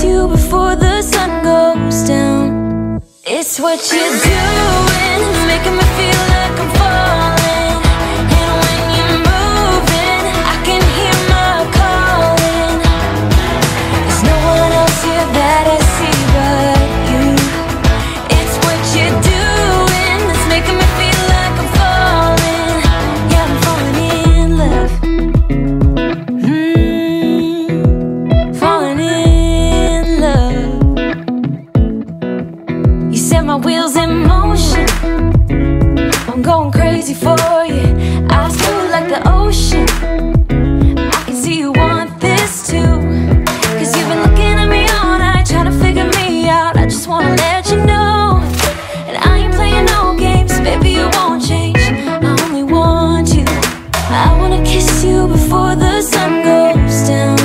kiss you before the sun goes down. It's what you're doing, making me feel like I'm falling. And when you're moving, I can hear my calling. There's no one else here that I see but you. It's what you're doing that's making me feel like I'm falling. Yeah, I'm falling in love. Falling in love. You set my wheels in motion. I'm going crazy for you. Eyes blue like the ocean. I can see you want this too. Cause you've been looking at me all night, trying to figure me out. I just wanna let you know, and I ain't playing no games. Baby, you won't change, I only want you. I wanna kiss you before the sun goes down.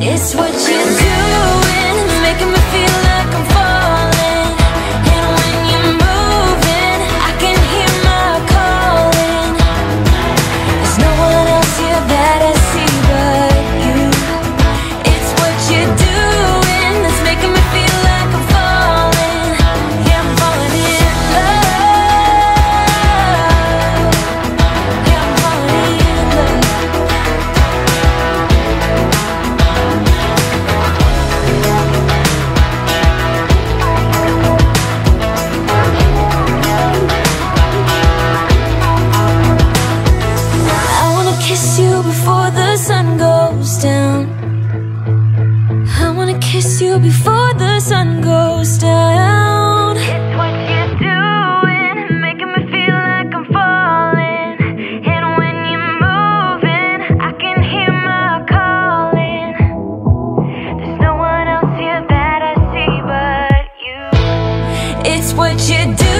It's what you're doing, making me feel like I'm falling. And when you're moving, I can hear my calling. There's no one else here that I see but you. It's what you're doing that's making me feel like I'm falling. Yeah, I'm falling in love. Yeah, I'm falling in love. I wanna kiss you before the sun goes down. I wanna kiss you before the sun goes down. It's what you're doing, making me feel like I'm falling. And when you're moving, I can hear my calling. There's no one else here that I see but you. It's what you do.